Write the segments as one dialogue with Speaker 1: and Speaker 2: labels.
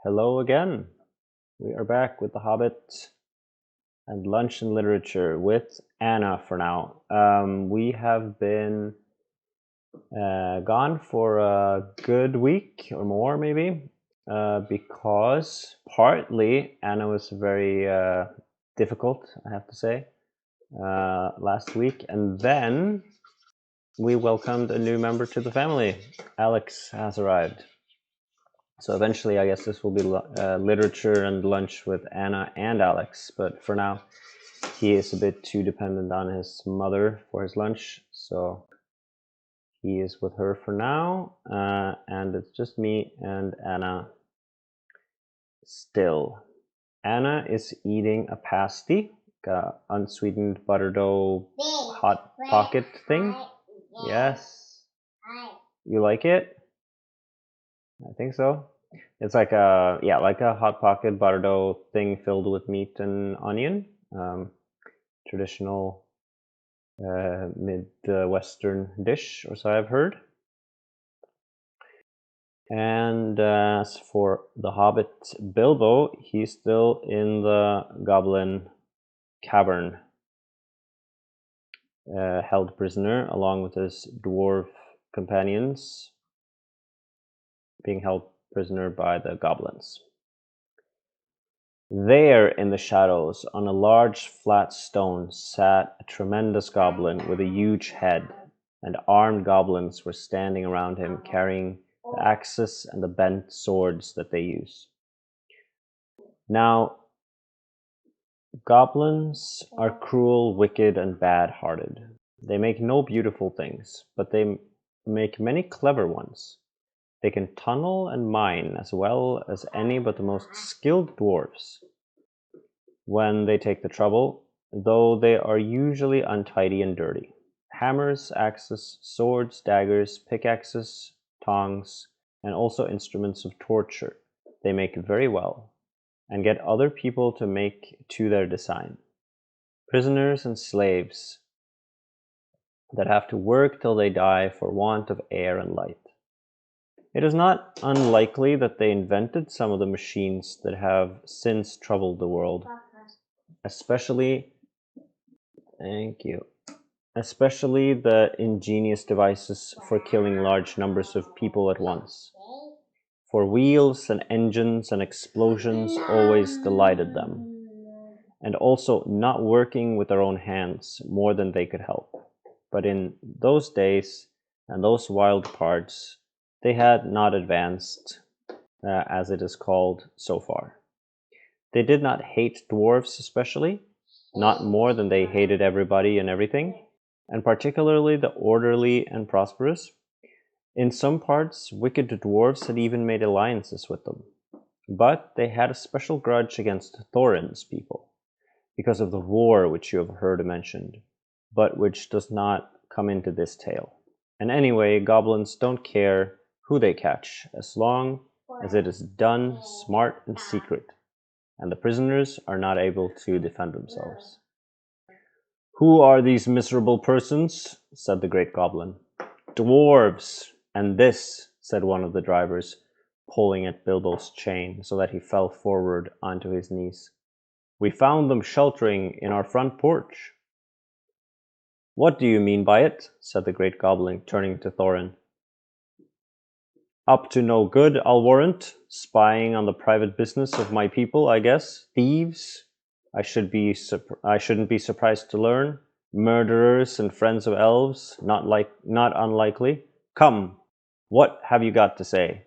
Speaker 1: Hello again. We are back with The Hobbit and Lunch and Literature with Anna for now. We have been gone for a good week or more, maybe, because partly Anna was very difficult, I have to say, last week. And then we welcomed a new member to the family. Alex has arrived. So eventually, I guess this will be literature and lunch with Anna and Alex. But for now, he is a bit too dependent on his mother for his lunch. So he is with her for now. And it's just me and Anna still. Anna is eating a pasty, unsweetened butter dough hot pocket thing. Yes. You like it? I think so. It's like a hot pocket butter dough thing filled with meat and onion. Traditional mid-western dish, or so I've heard. And as for the Hobbit Bilbo, he's still in the Goblin Cavern, held prisoner along with his dwarf companions, being held prisoner by the goblins. There in the shadows, on a large flat stone, sat a tremendous goblin with a huge head, and armed goblins were standing around him, carrying the axes and the bent swords that they use. Now, goblins are cruel, wicked, and bad-hearted. They make no beautiful things, but they make many clever ones. They can tunnel and mine as well as any but the most skilled dwarves when they take the trouble, though they are usually untidy and dirty. Hammers, axes, swords, daggers, pickaxes, tongs, and also instruments of torture they make very well, and get other people to make to their design. Prisoners and slaves that have to work till they die for want of air and light. It is not unlikely that they invented some of the machines that have since troubled the world, especially the ingenious devices for killing large numbers of people at once. For wheels and engines and explosions always delighted them, and also not working with their own hands more than they could help. But in those days and those wild parts, they had not advanced, as it is called, so far. They did not hate dwarves especially, not more than they hated everybody and everything, and particularly the orderly and prosperous. In some parts, wicked dwarves had even made alliances with them. But they had a special grudge against Thorin's people, because of the war which you have heard mentioned, but which does not come into this tale. And anyway, goblins don't care who they catch, as long as it is done smart and secret, and the prisoners are not able to defend themselves. "Who are these miserable persons?" said the great goblin. "Dwarves, and this," said one of the drivers, pulling at Bilbo's chain so that he fell forward onto his knees. "We found them sheltering in our front porch." "What do you mean by it?" said the great goblin, turning to Thorin. "Up to no good, I'll warrant. Spying on the private business of my people, I guess. Thieves, I shouldn't be surprised to learn. Murderers and friends of elves, not unlikely. Come, what have you got to say?"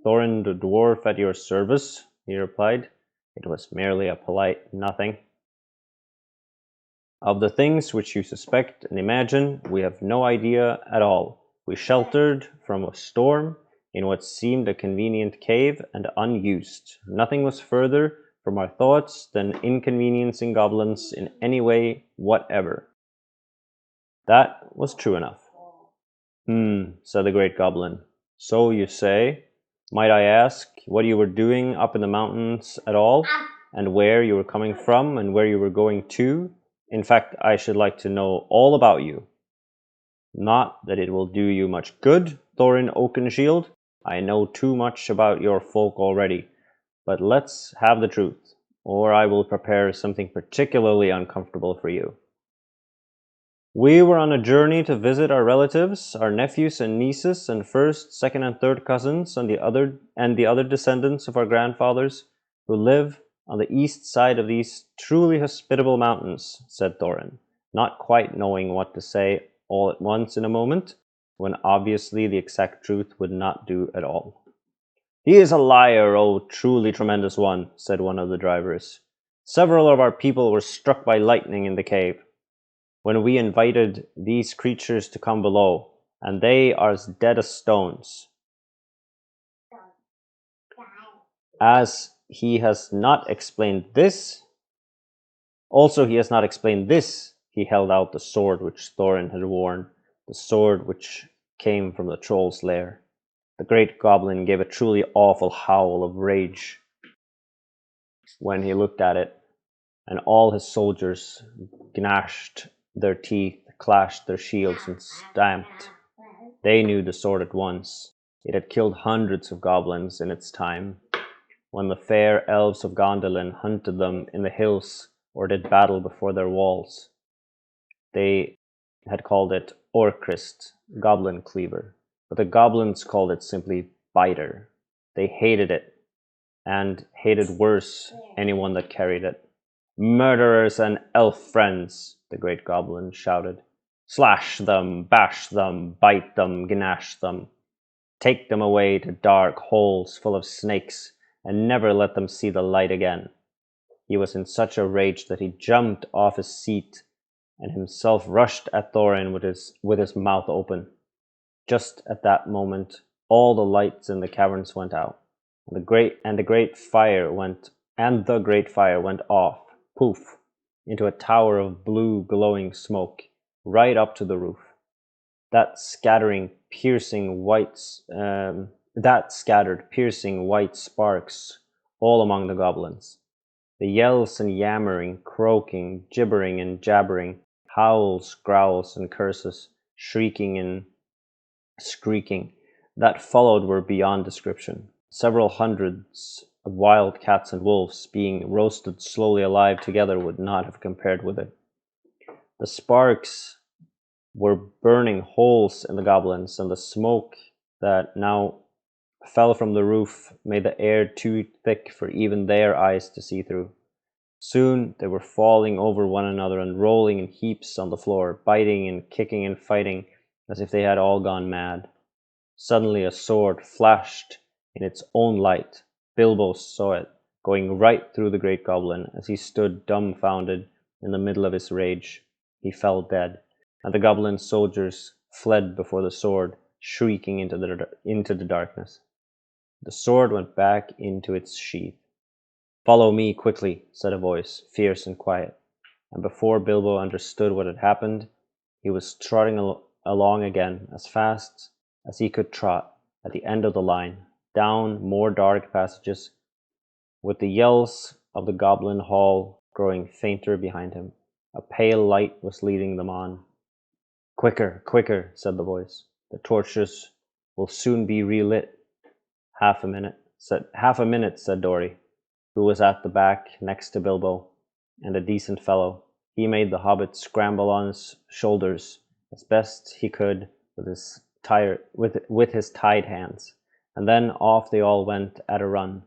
Speaker 1: "Thorin the dwarf at your service," he replied. It was merely a polite nothing. "Of the things which you suspect and imagine, we have no idea at all. We sheltered from a storm in what seemed a convenient cave and unused. Nothing was further from our thoughts than inconveniencing goblins in any way whatever." That was true enough. Said the great goblin. "So you say. Might I ask what you were doing up in the mountains at all, and where you were coming from, and where you were going to? In fact, I should like to know all about you." "Not that it will do you much good, Thorin Oakenshield. I know too much about your folk already. But let's have the truth, or I will prepare something particularly uncomfortable for you. We were on a journey to visit our relatives, our nephews and nieces, and first, second, and third cousins, and the other descendants of our grandfathers, who live on the east side of these truly hospitable mountains, said Thorin, not quite knowing what to say all at once in a moment, when obviously the exact truth would not do at all. He is a liar, O truly tremendous one, said one of the drivers. Several of our people were struck by lightning in the cave, when we invited these creatures to come below, and they are as dead as stones. As he has not explained this, he has not explained this, he held out the sword which Thorin had worn, the sword which came from the troll's lair. The great goblin gave a truly awful howl of rage when he looked at it, and all his soldiers gnashed their teeth, clashed their shields, and stamped. They knew the sword at once. It had killed hundreds of goblins in its time, when the fair elves of Gondolin hunted them in the hills or did battle before their walls. They had called it Orcrist, goblin cleaver, but the goblins called it simply biter. They hated it, and hated worse anyone that carried it. Murderers and elf friends, the great goblin shouted. Slash them, bash them, bite them, gnash them. Take them away to dark holes full of snakes, and never let them see the light again. He was in such a rage that he jumped off his seat and himself rushed at Thorin with his mouth open. Just at that moment, all the lights in the caverns went out, and the great fire went off, poof, into a tower of blue glowing smoke, right up to the roof. That scattered piercing white sparks all among the goblins. The yells and yammering, croaking, gibbering and jabbering, howls, growls and curses, shrieking and squeaking, that followed were beyond description. Several hundreds of wild cats and wolves being roasted slowly alive together would not have compared with it. The sparks were burning holes in the goblins, and the smoke that now fell from the roof made the air too thick for even their eyes to see through. Soon they were falling over one another and rolling in heaps on the floor, biting and kicking and fighting as if they had all gone mad. Suddenly a sword flashed in its own light. Bilbo saw it, going right through the great goblin. As he stood dumbfounded in the middle of his rage, he fell dead, and the goblin soldiers fled before the sword, shrieking into the darkness. The sword went back into its sheath. "Follow me quickly," said a voice, fierce and quiet, and before Bilbo understood what had happened, he was trotting along again as fast as he could trot at the end of the line, down more dark passages, with the yells of the goblin hall growing fainter behind him. A pale light was leading them on. "Quicker, quicker," said the voice. "The torches will soon be relit." Half a minute, said Dory, who was at the back next to Bilbo, and a decent fellow. He made the hobbit scramble on his shoulders as best he could with his tied hands, and then off they all went at a run,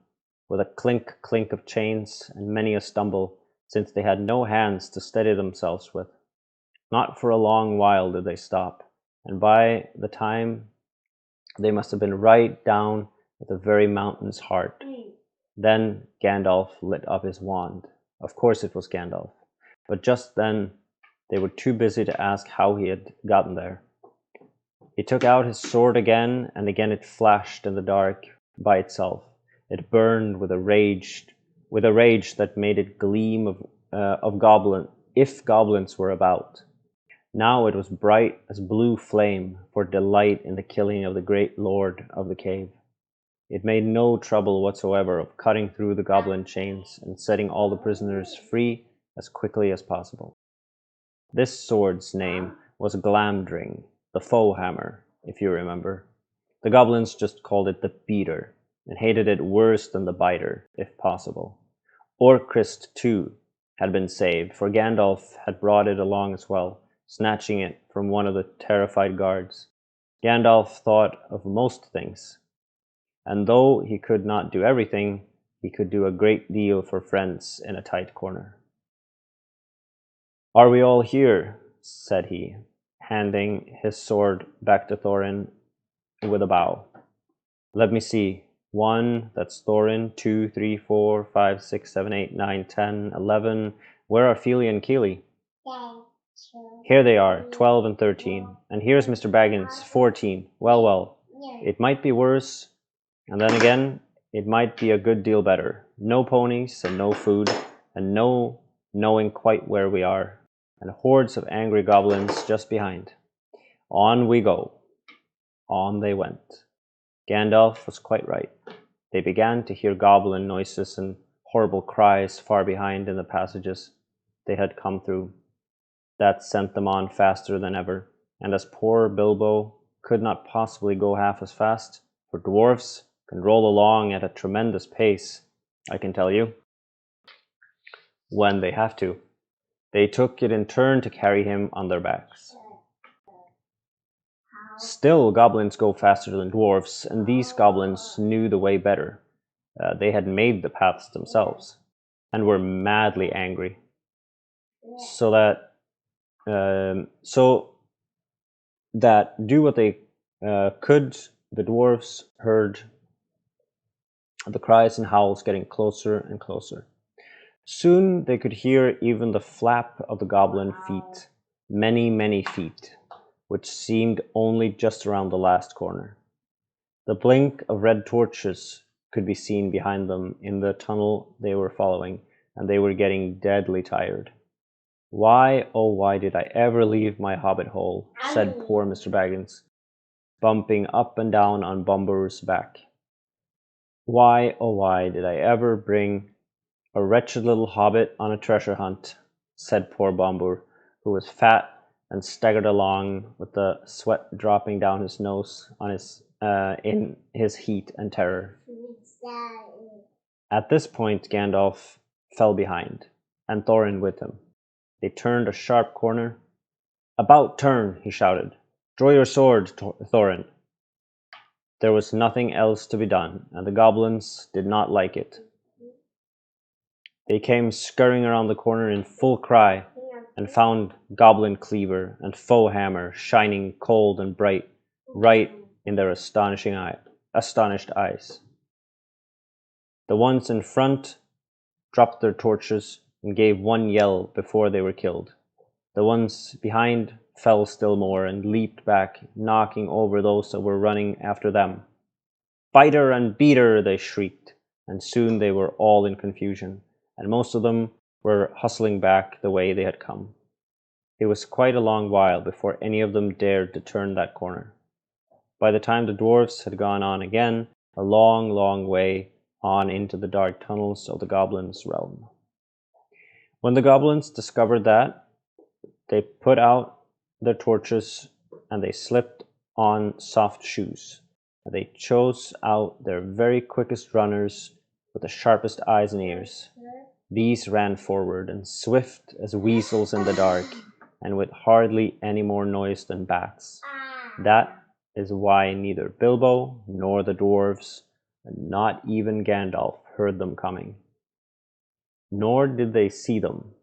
Speaker 1: with a clink of chains and many a stumble, since they had no hands to steady themselves with. Not for a long while did they stop, and by the time they must have been right down at the very mountain's heart. Then Gandalf lit up his wand. Of course it was Gandalf. But just then they were too busy to ask how he had gotten there. He took out his sword again, and again it flashed in the dark by itself. It burned with a rage that made it gleam if goblins were about. Now it was bright as blue flame for delight in the killing of the great lord of the cave. It made no trouble whatsoever of cutting through the goblin chains and setting all the prisoners free as quickly as possible. This sword's name was Glamdring, the foe hammer, if you remember. The goblins just called it the beater. and hated it worse than the biter, if possible. Orcrist, too, had been saved, for Gandalf had brought it along as well, snatching it from one of the terrified guards. Gandalf thought of most things, and though he could not do everything, he could do a great deal for friends in a tight corner. "Are we all here?" said he, handing his sword back to Thorin with a bow. "Let me see. 1, that's Thorin. 2, 3, 4, 5, 6, 7, 8, 9, 10, 11. Where are Fili and Kili?" "Here they are, 12 and 13. And here's Mr. Baggins, 14. Well, well. It might be worse, and then again, it might be a good deal better. No ponies, and no food, and no knowing quite where we are, and hordes of angry goblins just behind. On we go." On they went. Gandalf was quite right. They began to hear goblin noises and horrible cries far behind in the passages they had come through. That sent them on faster than ever, and as poor Bilbo could not possibly go half as fast, for dwarfs can roll along at a tremendous pace, I can tell you, when they have to. They took it in turn to carry him on their backs. Still, goblins go faster than dwarfs, and these goblins knew the way better. They had made the paths themselves, and were madly angry. So that do what they could, the dwarves heard the cries and howls getting closer and closer. Soon they could hear even the flap of the goblin feet, many, many feet, which seemed only just around the last corner. The blink of red torches could be seen behind them in the tunnel they were following, and they were getting deadly tired. "Why, oh why did I ever leave my hobbit hole?" said poor Mr. Baggins, bumping up and down on Bumber's back. "Why, oh why did I ever bring a wretched little hobbit on a treasure hunt?" said poor Bumber, who was fat and staggered along with the sweat dropping down his nose on in his heat and terror. At this point Gandalf fell behind, and Thorin with him. They turned a sharp corner. "About turn!" he shouted. "Draw your sword, Thorin." There was nothing else to be done, and the goblins did not like it. They came scurrying around the corner in full cry, and found Goblin Cleaver and Foe Hammer shining cold and bright, right in their astonished eyes. The ones in front dropped their torches and gave one yell before they were killed. The ones behind fell still more and leaped back, knocking over those that were running after them. "Biter and beater!" they shrieked, and soon they were all in confusion, and most of them were hustling back the way they had come. It was quite a long while before any of them dared to turn that corner. By the time the dwarfs had gone on again, a long, long way on into the dark tunnels of the goblins' realm. When the goblins discovered that, they put out their torches and they slipped on soft shoes. They chose out their very quickest runners with the sharpest eyes and ears. These ran forward, and swift as weasels in the dark, and with hardly any more noise than bats. That is why neither Bilbo nor the dwarves, and not even Gandalf, heard them coming. Nor did they see them,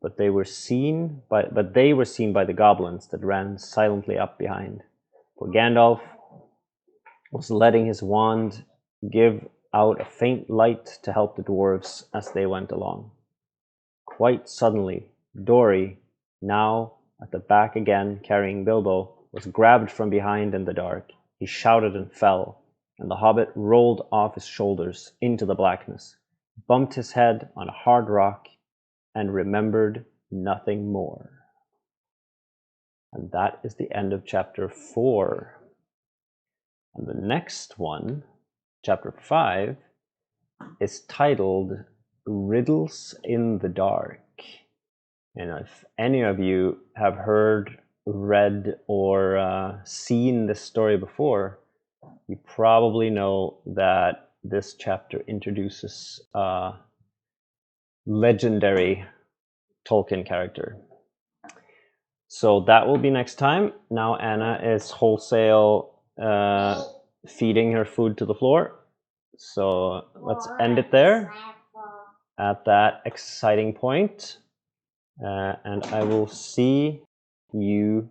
Speaker 1: but they were seen by the goblins that ran silently up behind. For Gandalf was letting his wand give out a faint light to help the dwarves as they went along. Quite suddenly, Dori, now at the back again carrying Bilbo, was grabbed from behind in the dark. He shouted and fell, and the hobbit rolled off his shoulders into the blackness, bumped his head on a hard rock, and remembered nothing more. And that is the end of chapter 4. And the next one, chapter 5, is titled Riddles in the Dark. And if any of you have heard, read, or seen this story before, you probably know that this chapter introduces a legendary Tolkien character. So that will be next time. Now Anna is wholesale feeding her food to the floor. So let's end it there at that exciting point. And I will see you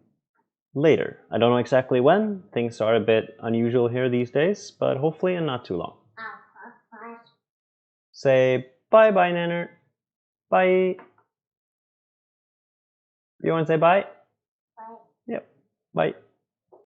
Speaker 1: later. I don't know exactly when. Things are a bit unusual here these days, but hopefully in not too long. Say bye-bye, Nanner. Bye. You want to say bye? Bye. Yep. Bye.